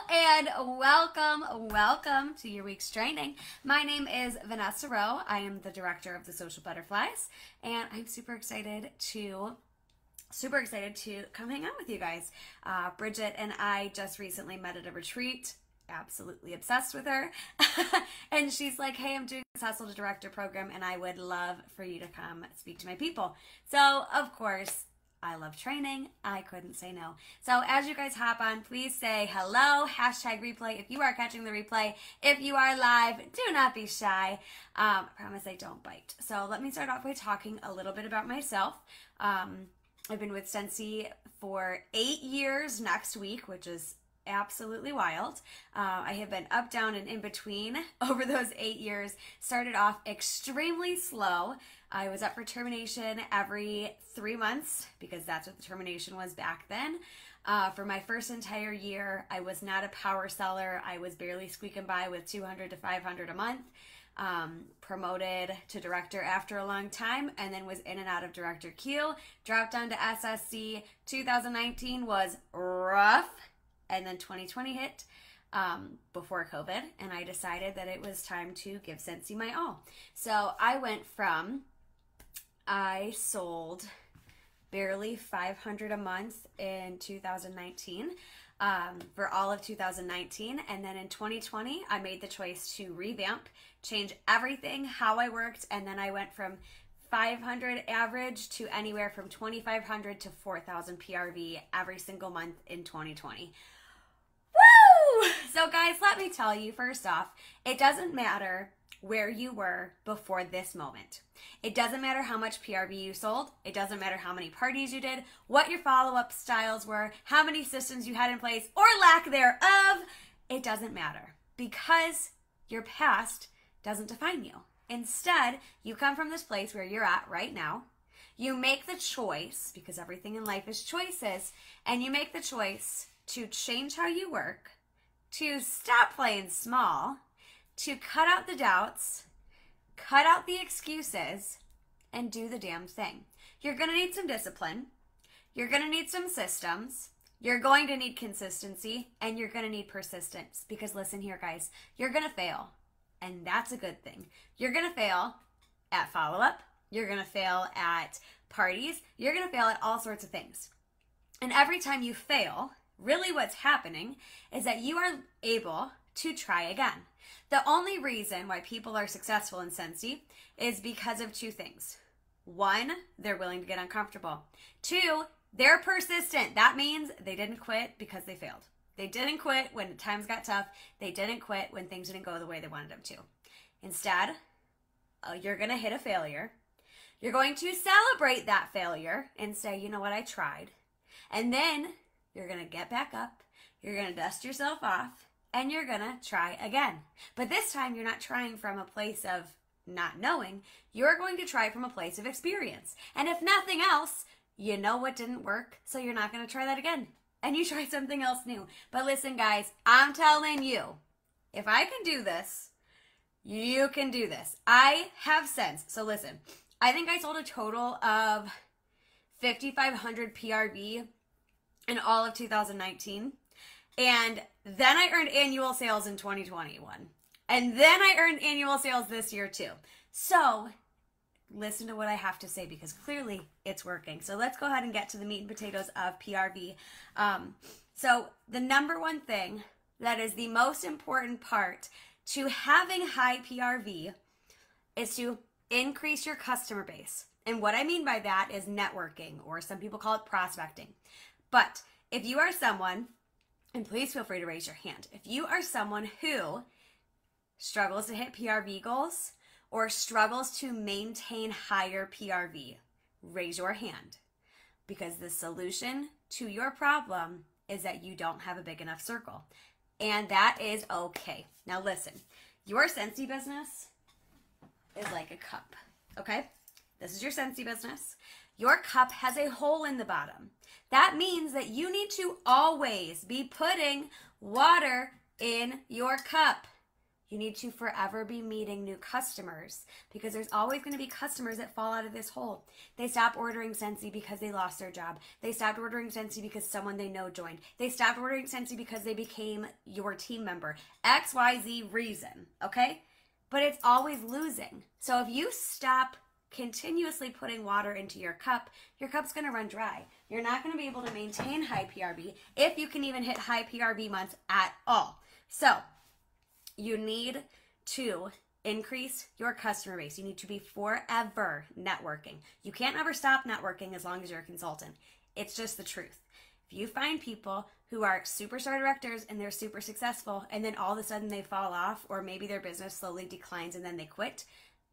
and welcome to your week's training. My name is Vanessa Rowe. I am the director of the Social Butterflies, and I'm super excited to come hang out with you guys. Bridget and I just recently met at a retreat. Absolutely obsessed with her. And she's like, hey, I'm doing this Hustle to Director program, and I would love for you to come speak to my people. So, of course, I love training. I couldn't say no. So as you guys hop on, please say hello, #replay if you are catching the replay. If you are live, do not be shy. I promise I don't bite. So let me start off by talking a little bit about myself. I've been with Scentsy for 8 years next week, which is absolutely wild. I have been up, down, and in between over those 8 years. Started off extremely slow. I was up for termination every 3 months because that's what the termination was back then. For my first entire year, I was not a power seller. I was barely squeaking by with 200 to 500 a month. Promoted to director after a long time, and then was in and out of director queue. Dropped down to SSC. 2019 was rough. And then 2020 hit before COVID, and I decided that it was time to give Scentsy my all. So I sold barely 500 a month in 2019 for all of 2019. And then in 2020, I made the choice to revamp, change everything, how I worked, and then I went from 500 average to anywhere from 2,500 to 4,000 PRV every single month in 2020. Woo! So guys, let me tell you, first off, it doesn't matter where you were before this moment. It doesn't matter how much PRV you sold. It doesn't matter how many parties you did, what your follow-up styles were, how many systems you had in place, or lack thereof. It doesn't matter because your past doesn't define you. Instead, you come from this place where you're at right now. You make the choice, because everything in life is choices, and you make the choice to change how you work, to stop playing small, to cut out the doubts, cut out the excuses, and do the damn thing. You're going to need some discipline. You're going to need some systems. You're going to need consistency, and you're going to need persistence. Because listen here, guys, you're going to fail, and that's a good thing. You're going to fail at follow-up. You're going to fail at parties. You're going to fail at all sorts of things. And every time you fail, really what's happening is that you are able to try again. The only reason why people are successful in Scentsy is because of two things. One, they're willing to get uncomfortable. Two, they're persistent. That means they didn't quit because they failed. They didn't quit when times got tough. They didn't quit when things didn't go the way they wanted them to. Instead, you're going to hit a failure. You're going to celebrate that failure and say, you know what, I tried. And then you're going to get back up, you're going to dust yourself off, and you're going to try again. But this time, you're not trying from a place of not knowing. You're going to try from a place of experience. And if nothing else, you know what didn't work, so you're not going to try that again. And you try something else new. But listen, guys, I'm telling you, if I can do this, you can do this. I have sense. So listen, I think I sold a total of 5,500 PRV in all of 2019. And then I earned annual sales in 2021. And then I earned annual sales this year too. So listen to what I have to say because clearly it's working. So let's go ahead and get to the meat and potatoes of PRV. So the number one thing that is the most important part to having high PRV is to increase your customer base. And what I mean by that is networking, or some people call it prospecting. But if you are someone, and please feel free to raise your hand, if you are someone who struggles to hit PRV goals or struggles to maintain higher PRV, raise your hand. Because the solution to your problem is that you don't have a big enough circle. And that is okay. Now listen, your Scentsy business is like a cup, okay? This is your Scentsy business. Your cup has a hole in the bottom. That means that you need to always be putting water in your cup. You need to forever be meeting new customers because there's always going to be customers that fall out of this hole. They stop ordering Scentsy because they lost their job. They stopped ordering Scentsy because someone they know joined. They stopped ordering Scentsy because they became your team member. XYZ reason, okay? But it's always losing. So if you stop continuously putting water into your cup's going to run dry. You're not going to be able to maintain high PRV if you can even hit high PRV months at all. So you need to increase your customer base. You need to be forever networking. You can't ever stop networking as long as you're a consultant. It's just the truth. If you find people who are superstar directors and they're super successful and then all of a sudden they fall off, or maybe their business slowly declines and then they quit,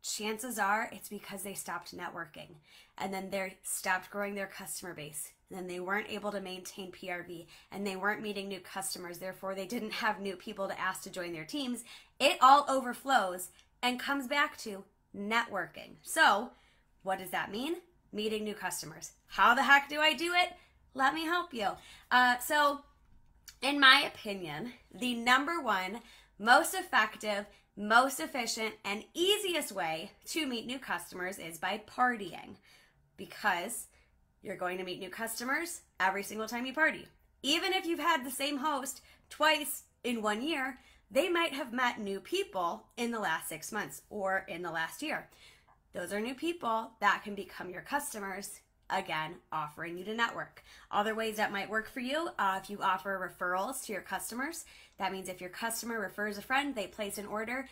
chances are it's because they stopped networking and then they stopped growing their customer base. And then they weren't able to maintain PRV and they weren't meeting new customers. Therefore, they didn't have new people to ask to join their teams. It all overflows and comes back to networking. So what does that mean? Meeting new customers. How the heck do I do it? Let me help you. So in my opinion, the number one most effective, most efficient, and easiest way to meet new customers is by partying, because you're going to meet new customers every single time you party. Even if you've had the same host twice in 1 year, they might have met new people in the last 6 months or in the last year. Those are new people that can become your customers, again, offering you to network. Other ways that might work for you, if you offer referrals to your customers, that means if your customer refers a friend, they place an order,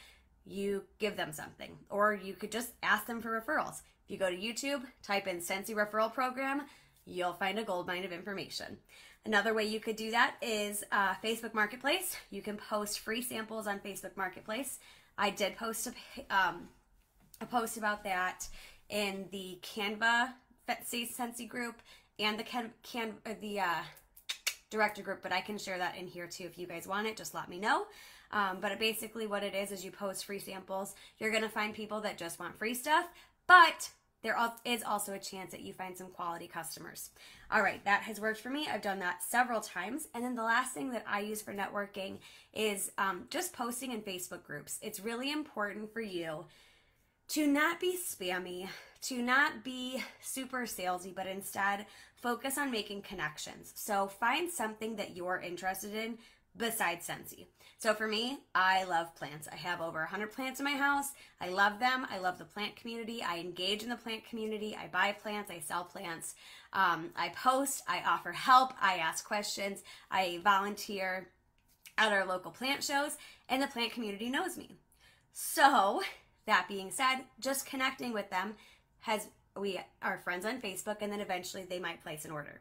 you give them something. Or you could just ask them for referrals. If you go to YouTube, type in Scentsy Referral Program, you'll find a goldmine of information. Another way you could do that is Facebook Marketplace. You can post free samples on Facebook Marketplace. I did post a post about that in the Canva Scentsy group and the director group, but I can share that in here too if you guys want it. Just let me know. But basically what it is you post free samples. You're going to find people that just want free stuff, but there is also a chance that you find some quality customers. All right, that has worked for me. I've done that several times. And then the last thing that I use for networking is just posting in Facebook groups. It's really important for you to not be spammy, to not be super salesy, but instead focus on making connections. So find something that you're interested in besides Scentsy. So for me, I love plants. I have over 100 plants in my house. I love them. I love the plant community. I engage in the plant community. I buy plants. I sell plants. I post. I offer help. I ask questions. I volunteer at our local plant shows, and the plant community knows me. So that being said, just connecting with them, we are friends on Facebook, and then eventually they might place an order.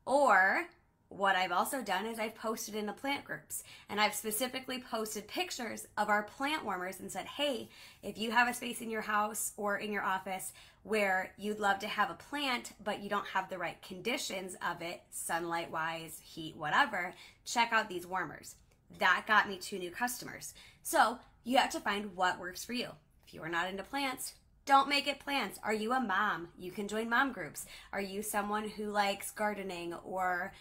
Or what I've also done is I've posted in the plant groups, and I've specifically posted pictures of our plant warmers and said, hey, if you have a space in your house or in your office where you'd love to have a plant, but you don't have the right conditions of it, sunlight wise, heat, whatever, check out these warmers. That got me 2 new customers. So you have to find what works for you. If you are not into plants, don't make it plants. Are you a mom? You can join mom groups. Are you someone who likes gardening, or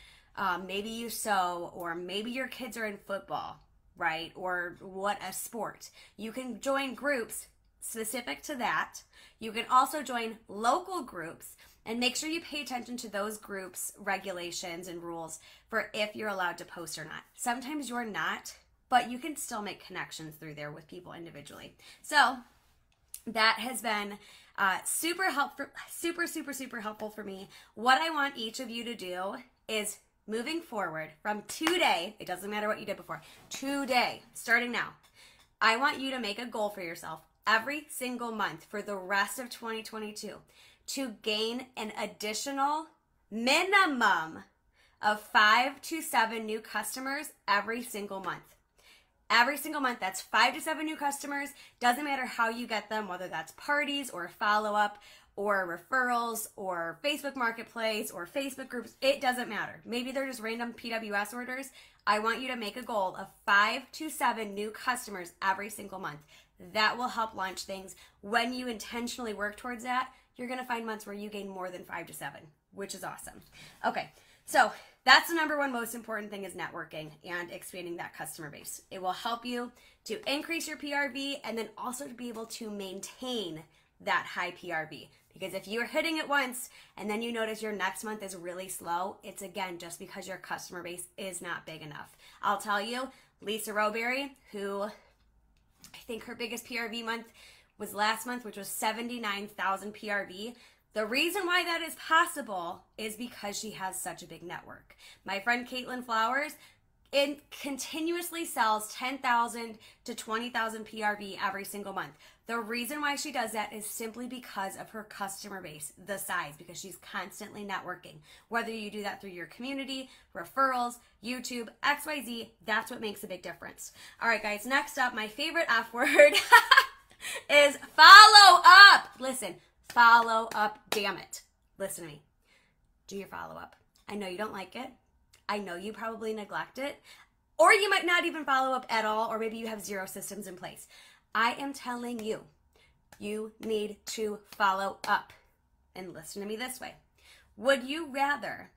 maybe you sew, or maybe your kids are in football, right? Or what a sport. You can join groups specific to that. You can also join local groups, and make sure you pay attention to those groups' regulations and rules for if you're allowed to post or not. Sometimes you're not, but you can still make connections through there with people individually. So that has been super helpful, super helpful for me. What I want each of you to do is, moving forward from today, it doesn't matter what you did before, today, starting now, I want you to make a goal for yourself every single month for the rest of 2022 to gain an additional minimum of 5 to 7 new customers every single month. Every single month, that's 5 to 7 new customers. Doesn't matter how you get them, whether that's parties or follow-up or referrals or Facebook Marketplace or Facebook groups. It doesn't matter. Maybe they're just random PWS orders. I want you to make a goal of 5 to 7 new customers every single month. That will help launch things. When you intentionally work towards that, you're going to find months where you gain more than 5 to 7, which is awesome. Okay, so that's the number one most important thing, is networking and expanding that customer base. It will help you to increase your PRV and then also to be able to maintain that high PRV. Because if you're hitting it once and then you notice your next month is really slow, it's again just because your customer base is not big enough. I'll tell you, Lisa Roberry, who I think her biggest PRV month was last month, which was 79,000 PRV. The reason why that is possible is because she has such a big network. My friend Caitlin Flowers continuously sells 10,000 to 20,000 PRV every single month. The reason why she does that is simply because of her customer base, the size, because she's constantly networking. Whether you do that through your community, referrals, YouTube, XYZ, that's what makes a big difference. All right, guys, next up, my favorite F word is follow up. Listen, follow up, damn it. Listen to me. Do your follow up. I know you don't like it. I know you probably neglect it, or you might not even follow up at all, or maybe you have zero systems in place. I am telling you, you need to follow up. And listen to me this way. Would you rather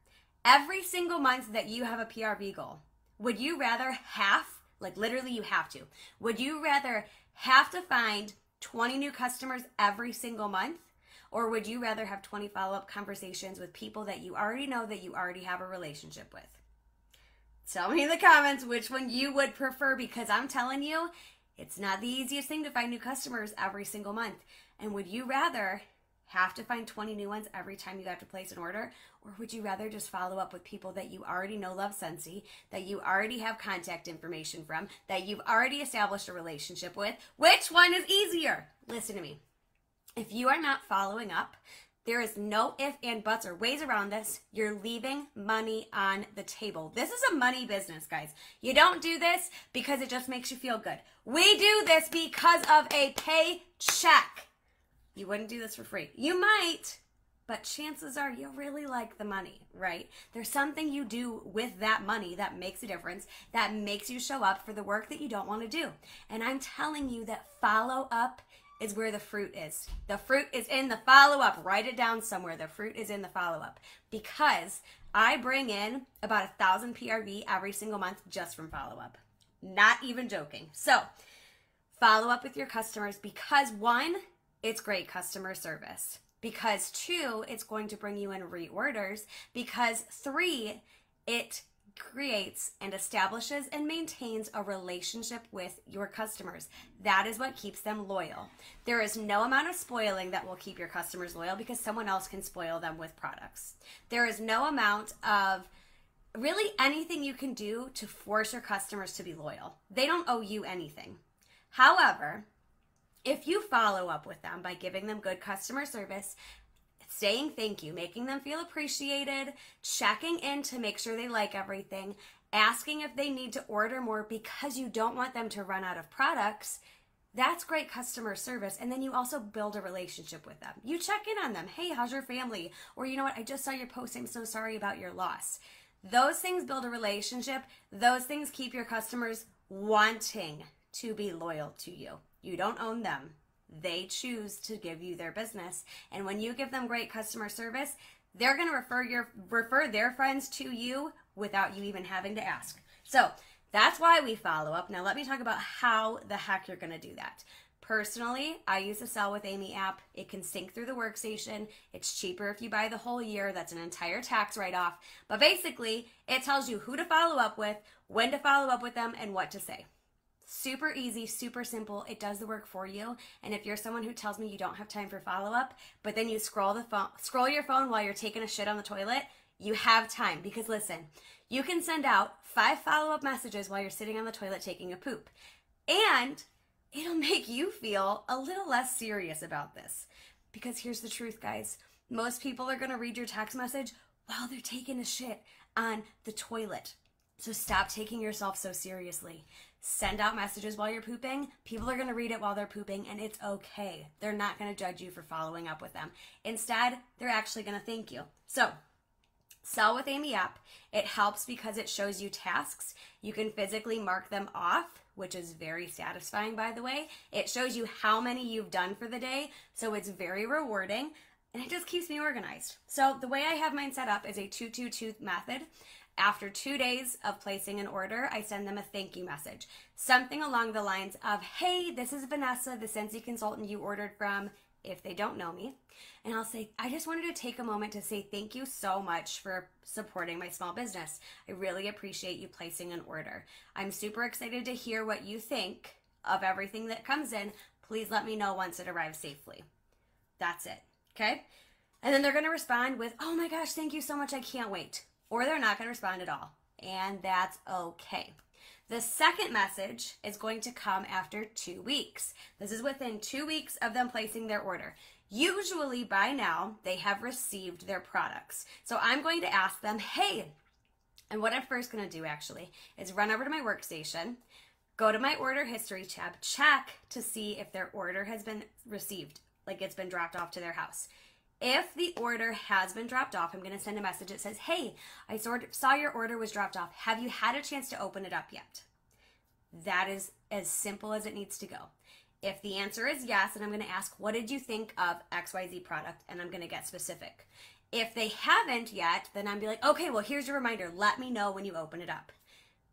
every single month that you have a PRV goal, would you rather like literally you have to, would you rather have to find 20 new customers every single month? Or would you rather have 20 follow-up conversations with people that you already know, that you already have a relationship with? Tell me in the comments which one you would prefer, because I'm telling you, it's not the easiest thing to find new customers every single month. And would you rather have to find 20 new ones every time you have to place an order? Or would you rather just follow up with people that you already know, love, Scentsy, that you already have contact information from, that you've already established a relationship with? Which one is easier? Listen to me. If you are not following up, there is no if, and buts, or ways around this. You're leaving money on the table. This is a money business, guys. You don't do this because it just makes you feel good. We do this because of a paycheck. You wouldn't do this for free. You might, but chances are you really like the money, right? There's something you do with that money that makes a difference, that makes you show up for the work that you don't want to do. And I'm telling you that follow up is where the fruit is. The fruit is in the follow-up. Write it down somewhere. The fruit is in the follow-up. Because I bring in about 1,000 PRV every single month just from follow-up. Not even joking. So, follow up with your customers because 1, it's great customer service. Because 2, it's going to bring you in reorders. Because 3, it creates and establishes and maintains a relationship with your customers. That is what keeps them loyal. There is no amount of spoiling that will keep your customers loyal, because someone else can spoil them with products. There is no amount of really anything you can do to force your customers to be loyal. They don't owe you anything. However, if you follow up with them by giving them good customer service, saying thank you, making them feel appreciated, checking in to make sure they like everything, asking if they need to order more because you don't want them to run out of products, that's great customer service. And then you also build a relationship with them. You check in on them. Hey, how's your family? Or, you know what, I just saw your post. I'm so sorry about your loss. Those things build a relationship. Those things keep your customers wanting to be loyal to you. You don't own them. They choose to give you their business. And when you give them great customer service, they're going to refer their friends to you without you even having to ask. So that's why we follow up. Now let me talk about how the heck you're going to do that. Personally, I use the Sell with Amy app. It can sync through the workstation. It's cheaper if you buy the whole year. That's an entire tax write-off. But basically, it tells you who to follow up with, when to follow up with them, and what to say. Super easy, super simple. It does the work for you. And if you're someone who tells me you don't have time for follow-up, but then you scroll your phone while you're taking a shit on the toilet, you have time. Because listen, you can send out 5 follow-up messages while you're sitting on the toilet taking a poop. And it'll make you feel a little less serious about this. Because here's the truth, guys. Most people are going to read your text message while they're taking a shit on the toilet. So stop taking yourself so seriously. Send out messages while you're pooping. People are going to read it while they're pooping, and it's okay. They're not going to judge you for following up with them. Instead, they're actually going to thank you. So, Sell with Amy app. It helps because it shows you tasks. You can physically mark them off, which is very satisfying, by the way. It shows you how many you've done for the day, so it's very rewarding, and it just keeps me organized. So the way I have mine set up is a 2-2-2 method. After 2 days of placing an order, I send them a thank you message. Something along the lines of, hey, this is Vanessa, the Scentsy consultant you ordered from, if they don't know me. And I'll say, I just wanted to take a moment to say thank you so much for supporting my small business. I really appreciate you placing an order. I'm super excited to hear what you think of everything that comes in. Please let me know once it arrives safely. That's it, okay? And then they're going to respond with, oh my gosh, thank you so much, I can't wait. Or they're not going to respond at all, and that's okay. The second message is going to come after 2 weeks. This is within 2 weeks of them placing their order. Usually by now, they have received their products. So I'm going to ask them, hey, and what I'm first going to do actually is run over to my workstation, go to my order history tab, check to see if their order has been received, like it's been dropped off to their house. If the order has been dropped off, I'm going to send a message that says, hey, I saw your order was dropped off. Have you had a chance to open it up yet? That is as simple as it needs to go. If the answer is yes, then I'm going to ask, what did you think of XYZ product? And I'm going to get specific. If they haven't yet, then I'm be like, okay, well, here's your reminder. Let me know when you open it up.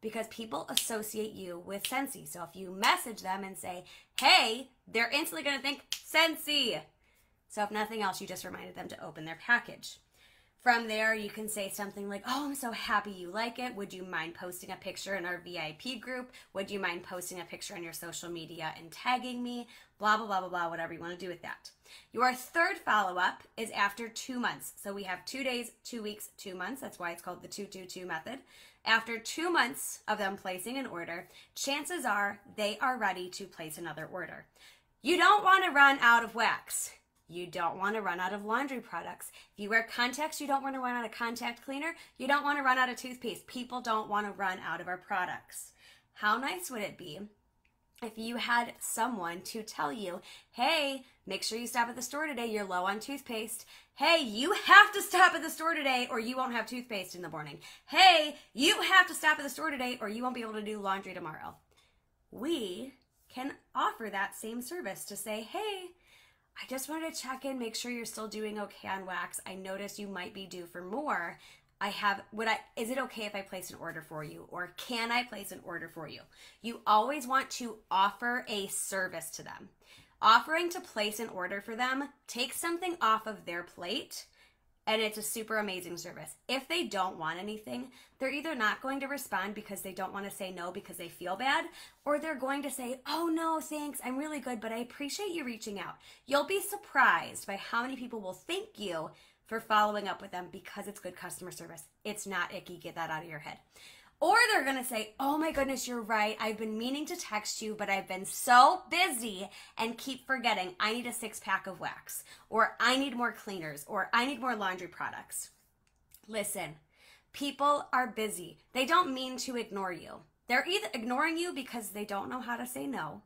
Because people associate you with Scentsy. So if you message them and say, hey, they're instantly going to think Scentsy. So if nothing else, you just reminded them to open their package. From there, you can say something like, oh, I'm so happy you like it. Would you mind posting a picture in our VIP group? Would you mind posting a picture on your social media and tagging me? Blah, blah, blah, blah, blah, whatever you want to do with that. Your third follow-up is after 2 months. So we have 2 days, 2 weeks, 2 months. That's why it's called the 2-2-2 method. After 2 months of them placing an order, chances are they are ready to place another order. You don't want to run out of wax. You don't want to run out of laundry products. If you wear contacts, you don't want to run out of contact cleaner. You don't want to run out of toothpaste. People don't want to run out of our products. How nice would it be if you had someone to tell you, hey, make sure you stop at the store today. You're low on toothpaste. Hey, you have to stop at the store today or you won't have toothpaste in the morning. Hey, you have to stop at the store today or you won't be able to do laundry tomorrow. We can offer that same service to say, hey, I just wanted to check in, make sure you're still doing okay on wax. I noticed you might be due for more. Is it okay if I place an order for you? Or can I place an order for you? You always want to offer a service to them. Offering to place an order for them takes something off of their plate, and it's a super amazing service. If they don't want anything, they're either not going to respond because they don't want to say no because they feel bad, or they're going to say, oh no, thanks, I'm really good, but I appreciate you reaching out. You'll be surprised by how many people will thank you for following up with them because it's good customer service. It's not icky, get that out of your head. Or they're going to say, oh my goodness, you're right. I've been meaning to text you, but I've been so busy and keep forgetting. I need a 6-pack of wax, or I need more cleaners, or I need more laundry products. Listen, people are busy. They don't mean to ignore you. They're either ignoring you because they don't know how to say no,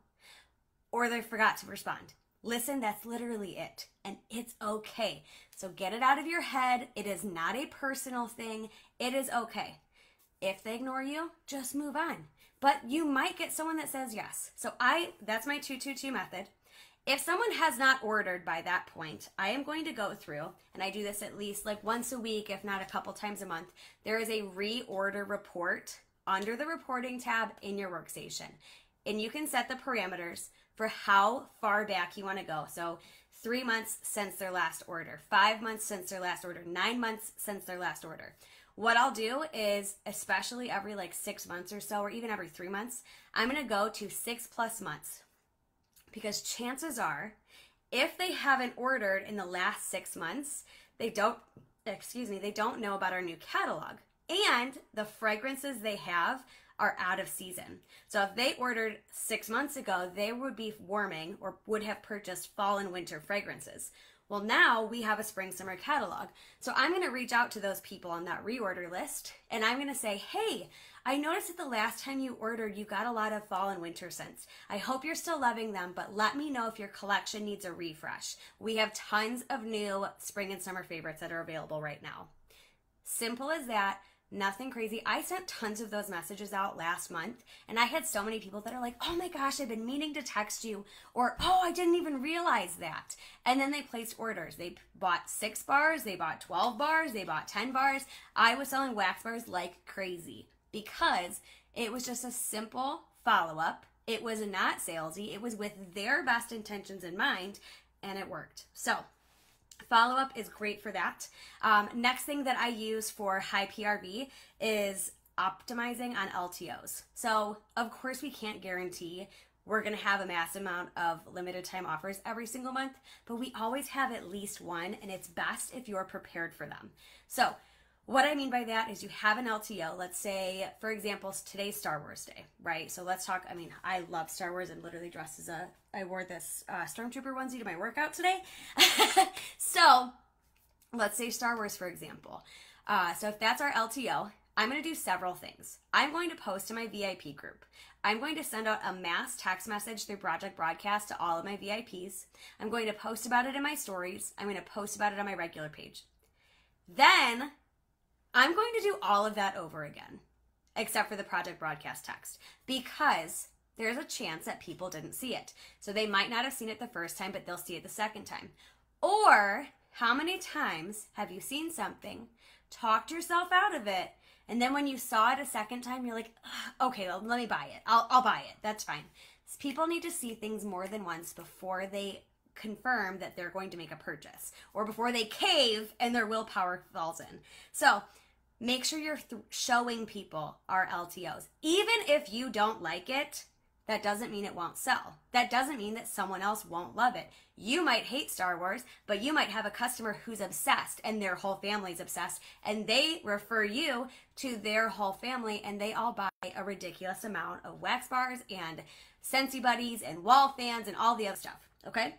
or they forgot to respond. Listen, that's literally it, and it's okay. So get it out of your head. It is not a personal thing. It is okay. If they ignore you, just move on. But you might get someone that says yes. So that's my 2-2-2 method. If someone has not ordered by that point, I am going to go through, and I do this at least like once a week, if not a couple times a month. There is a reorder report under the reporting tab in your workstation. And you can set the parameters for how far back you want to go. So 3 months since their last order, 5 months since their last order, 9 months since their last order. What I'll do is, especially every like 6 months or so, or even every 3 months, I'm going to go to 6+ months. Because chances are, if they haven't ordered in the last 6 months, they don't know about our new catalog. And the fragrances they have are out of season. So if they ordered 6 months ago, they would be warming or would have purchased fall and winter fragrances. Well, now we have a spring summer catalog. So I'm going to reach out to those people on that reorder list, and I'm going to say, hey, I noticed that the last time you ordered, you got a lot of fall and winter scents. I hope you're still loving them, but let me know if your collection needs a refresh. We have tons of new spring and summer favorites that are available right now. Simple as that. Nothing crazy. I sent tons of those messages out last month, and I had so many people that are like, oh my gosh, I've been meaning to text you, or oh, I didn't even realize that. And then they placed orders. They bought 6 bars, they bought 12 bars, they bought 10 bars. I was selling wax bars like crazy because it was just a simple follow-up. It was not salesy. It was with their best intentions in mind, and it worked. So follow-up is great for that. Next thing that I use for high PRV is optimizing on LTOs. So of course we can't guarantee we're going to have a mass amount of limited time offers every single month, but we always have at least one, and it's best if you're prepared for them. So what I mean by that is you have an LTO. Let's say, for example, today's Star Wars Day, right? So let's talk, I mean, I love Star Wars. I'm literally dressed as I wore this Stormtrooper onesie to my workout today. So let's say Star Wars, for example. So if that's our LTO, I'm going to do several things. I'm going to post to my VIP group. I'm going to send out a mass text message through Project Broadcast to all of my VIPs. I'm going to post about it in my stories. I'm going to post about it on my regular page. Then I'm going to do all of that over again, except for the Project Broadcast text, because there's a chance that people didn't see it. So they might not have seen it the first time, but they'll see it the second time. Or how many times have you seen something, talked yourself out of it, and then when you saw it a second time, you're like, okay, well, let me buy it. I'll buy it. That's fine. People need to see things more than once before they confirm that they're going to make a purchase, or before they cave and their willpower falls in. So make sure you're showing people our LTOs. Even if you don't like it, that doesn't mean it won't sell. That doesn't mean that someone else won't love it. You might hate Star Wars, but you might have a customer who's obsessed and their whole family's obsessed, and they refer you to their whole family, and they all buy a ridiculous amount of wax bars and Scentsy Buddies and wall fans and all the other stuff, okay?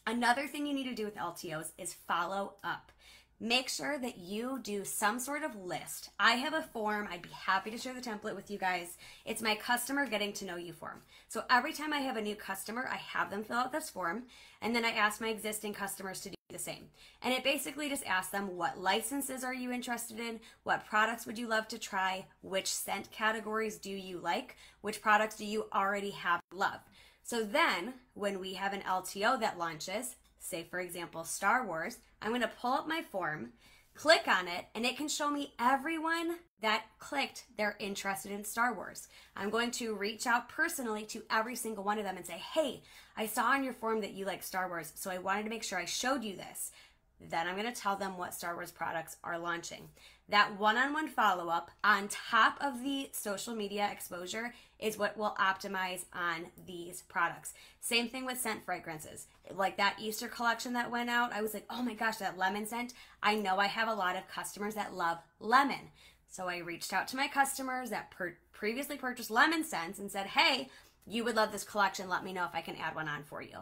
Another thing you need to do with LTOs is follow up. Make sure that you do some sort of list. I have a form. I'd be happy to share the template with you guys. It's my customer getting to know you form. So every time I have a new customer, I have them fill out this form, and then I ask my existing customers to do the same. And it basically just asks them, what licenses are you interested in? What products would you love to try? Which scent categories do you like? Which products do you already have love? So then when we have an LTO that launches, say for example Star Wars, I'm going to pull up my form, click on it, and it can show me everyone that clicked they're interested in Star Wars. I'm going to reach out personally to every single one of them and say, hey, I saw on your form that you like Star Wars, so I wanted to make sure I showed you this. Then I'm going to tell them what Star Wars products are launching. That one-on-one follow-up on top of the social media exposure is what will optimize on these products. Same thing with scent fragrances. Like that Easter collection that went out, I was like, oh my gosh, that lemon scent. I know I have a lot of customers that love lemon. So I reached out to my customers that previously purchased lemon scents and said, hey, you would love this collection. Let me know if I can add one on for you.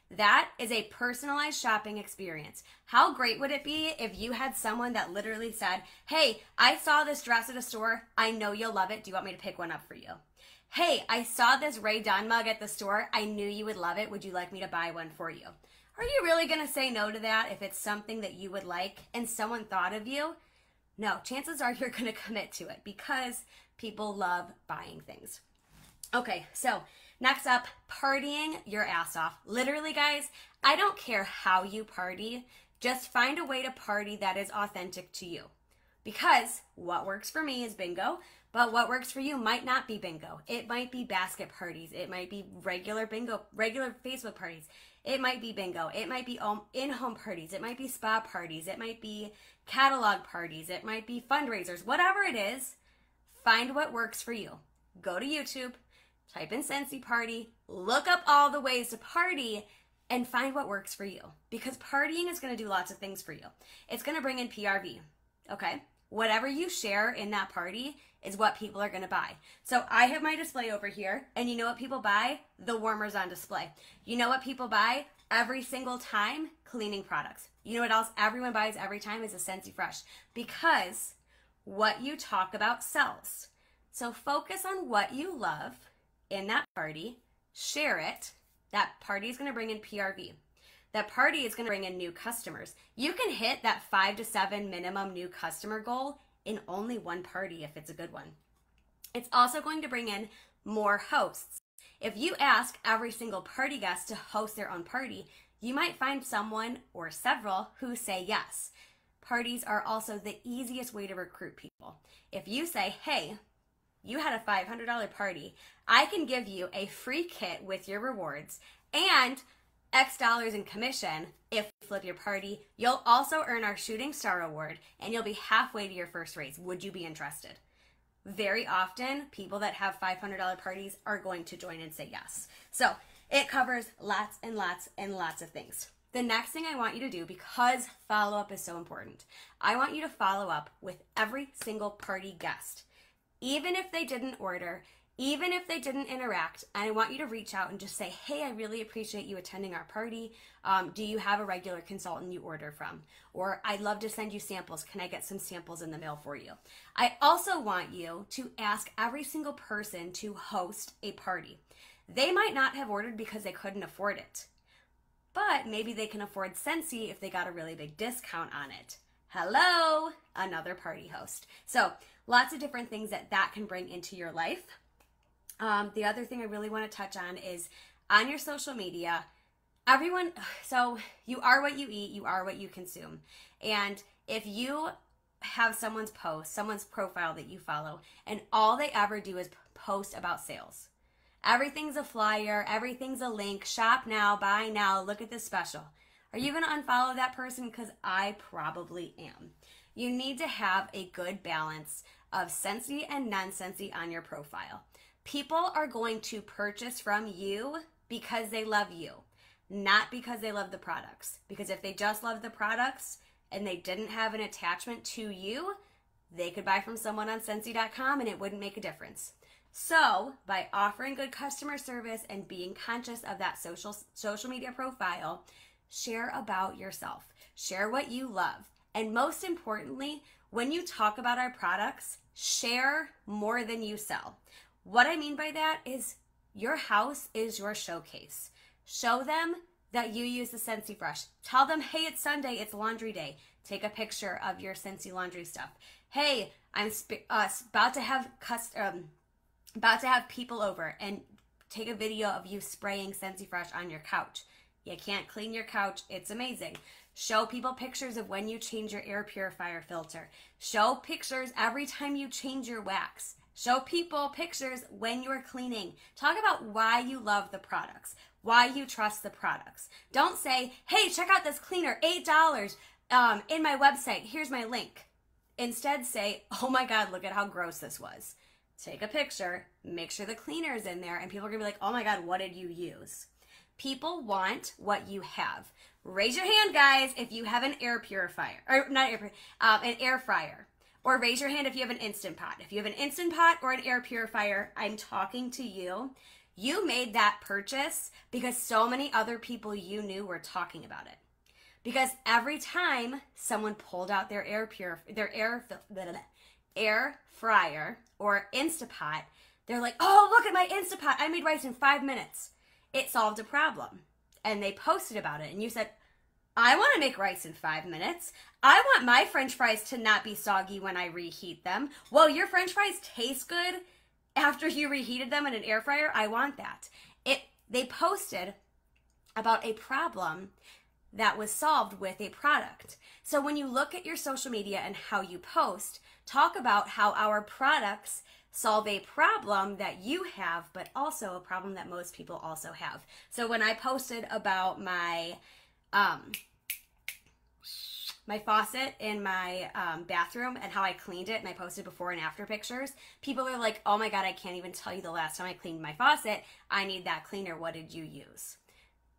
That is a personalized shopping experience. How great would it be if you had someone that literally said, hey, I saw this dress at a store. I know you'll love it. Do you want me to pick one up for you? Hey, I saw this Ray Dunn mug at the store. I knew you would love it. Would you like me to buy one for you? Are you really going to say no to that if it's something that you would like and someone thought of you? No, chances are you're going to commit to it because people love buying things. Okay, so next up, partying your ass off. Literally, guys, I don't care how you party. Just find a way to party that is authentic to you. Because what works for me is bingo, but what works for you might not be bingo. It might be basket parties. It might be regular bingo, regular Facebook parties. It might be bingo. It might be in-home parties. It might be spa parties. It might be catalog parties. It might be fundraisers. Whatever it is, find what works for you. Go to YouTube, type in Scentsy Party, look up all the ways to party, and find what works for you. Because partying is going to do lots of things for you. It's going to bring in PRV, okay? Whatever you share in that party is what people are going to buy. So I have my display over here, and you know what people buy? The warmers on display. You know what people buy every single time? Cleaning products. You know what else everyone buys every time is a Scentsy Fresh. Because what you talk about sells. So focus on what you love in that party, share it. That party is going to bring in PRV. That party is going to bring in new customers. You can hit that 5 to 7 minimum new customer goal in only one party if it's a good one. It's also going to bring in more hosts. If you ask every single party guest to host their own party, you might find someone or several who say yes. Parties are also the easiest way to recruit people. If you say, hey, you had a $500 party, I can give you a free kit with your rewards and X dollars in commission if you flip your party. You'll also earn our Shooting Star Award and you'll be halfway to your first raise. Would you be interested? Very often, people that have $500 parties are going to join and say yes. So it covers lots and lots and lots of things. The next thing I want you to do, because follow-up is so important, I want you to follow up with every single party guest. Even if they didn't order, even if they didn't interact, and I want you to reach out and just say, hey, I really appreciate you attending our party. Do you have a regular consultant you order from? Or I'd love to send you samples. Can I get some samples in the mail for you? I also want you to ask every single person to host a party. They might not have ordered because they couldn't afford it, but maybe they can afford Scentsy if they got a really big discount on it. Hello, another party host. So lots of different things that can bring into your life. The other thing I really want to touch on is on your social media, so you are what you eat, you are what you consume. And if you have someone's profile that you follow, and all they ever do is post about sales, everything's a flyer, everything's a link, shop now, buy now, look at this special. Are you going to unfollow that person? Because I probably am. You need to have a good balance of Scentsy and non-Scentsy on your profile. People are going to purchase from you because they love you, not because they love the products. Because if they just love the products and they didn't have an attachment to you, they could buy from someone on Scentsy.com and it wouldn't make a difference. So by offering good customer service and being conscious of that social media profile, share about yourself, share what you love. And most importantly, when you talk about our products, share more than you sell. What I mean by that is your house is your showcase. Show them that you use the Scentsy brush. Tell them, hey, it's Sunday, it's laundry day. Take a picture of your Scentsy laundry stuff. Hey, I'm about to have people over, and take a video of you spraying Scentsy Fresh on your couch. You can't clean your couch. It's amazing. Show people pictures of when you change your air purifier filter. Show pictures every time you change your wax. Show people pictures when you're cleaning. Talk about why you love the products, why you trust the products. Don't say, hey, check out this cleaner, $8 in my website. Here's my link. Instead say, oh my God, look at how gross this was. Take a picture, make sure the cleaner is in there, and people are gonna be like, oh my God, what did you use? People want what you have. Raise your hand, guys, if you have an air purifier, or not air purifier, an air fryer. Or raise your hand if you have an Instant Pot. If you have an Instant Pot or an air purifier, I'm talking to you. You made that purchase because so many other people you knew were talking about it. Because every time someone pulled out their air fryer or Instant Pot, they're like, oh, look at my Instant Pot. I made rice in 5 minutes. It solved a problem. And they posted about it. And you said, I want to make rice in 5 minutes. I want my French fries to not be soggy when I reheat them. Well, your French fries taste good after you reheated them in an air fryer. I want that. They posted about a problem that was solved with a product. So when you look at your social media and how you post, talk about how our products solve a problem that you have, but also a problem that most people also have. So when I posted about my faucet in my bathroom and how I cleaned it, and I posted before and after pictures, people are like, oh my God, I can't even tell you the last time I cleaned my faucet. I need that cleaner. What did you use?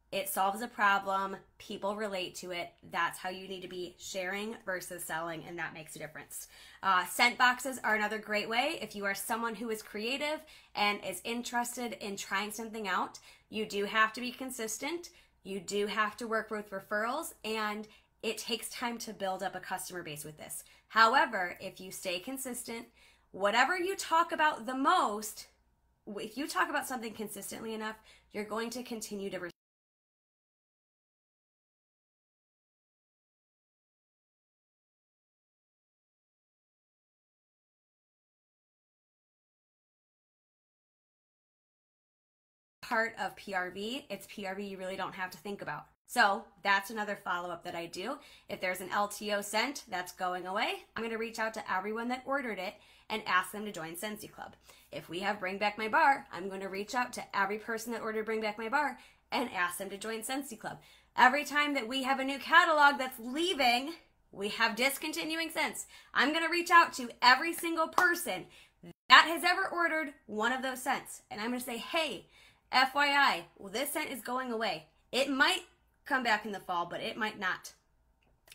It solves a problem. People relate to it. That's how you need to be sharing versus selling, and that makes a difference. Scent boxes are another great way. If you are someone who is creative and is interested in trying something out, you do have to be consistent. You do have to work with referrals, and it takes time to build up a customer base with this. However, if you stay consistent, whatever you talk about the most, if you talk about something consistently enough, you're going to continue to part of PRV, it's PRV you really don't have to think about. So that's another follow-up that I do. If there's an LTO sent that's going away, I'm going to reach out to everyone that ordered it and ask them to join Scentsy Club. If we have Bring Back My Bar, I'm going to reach out to every person that ordered Bring Back My Bar and ask them to join Scentsy Club. Every time that we have a new catalog that's leaving, we have discontinuing scents, I'm going to reach out to every single person that has ever ordered one of those scents. And I'm going to say, hey, FYI, well, this scent is going away. It might come back in the fall, but it might not.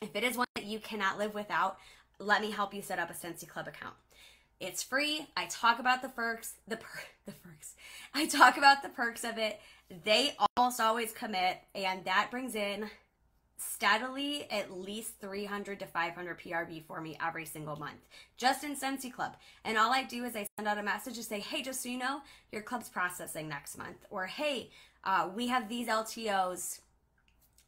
If it is one that you cannot live without, let me help you set up a Scentsy Club account. It's free. I talk about the perks. I talk about the perks of it. They almost always commit, and that brings in steadily at least 300 to 500 PRV for me every single month, just in Scentsy Club. And all I do is I send out a message to say, hey, just so you know, your club's processing next month. Or, hey, we have these LTOs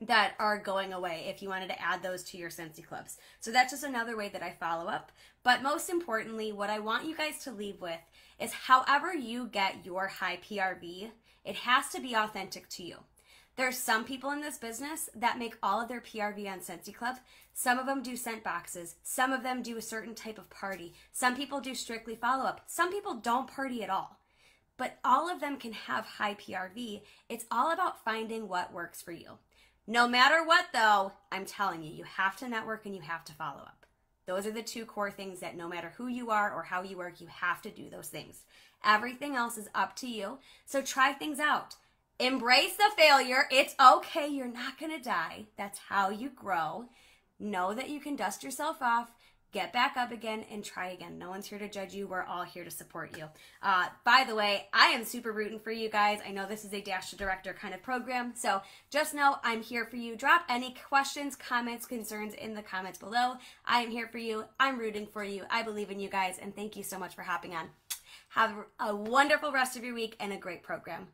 that are going away if you wanted to add those to your Scentsy Clubs. So that's just another way that I follow up. But most importantly, what I want you guys to leave with is however you get your high PRV, it has to be authentic to you. There's some people in this business that make all of their PRV on Scentsy Club. Some of them do scent boxes. Some of them do a certain type of party. Some people do strictly follow-up. Some people don't party at all. But all of them can have high PRV. It's all about finding what works for you. No matter what, though, I'm telling you, you have to network and you have to follow up. Those are the two core things that no matter who you are or how you work, you have to do those things. Everything else is up to you. So try things out. Embrace the failure. It's okay. You're not going to die. That's how you grow. Know that you can dust yourself off, get back up again, and try again. No one's here to judge you. We're all here to support you. By the way, I am super rooting for you guys. I know this is a Dash to Director kind of program, so just know I'm here for you. Drop any questions, comments, concerns in the comments below. I am here for you. I'm rooting for you. I believe in you guys, and thank you so much for hopping on. Have a wonderful rest of your week and a great program.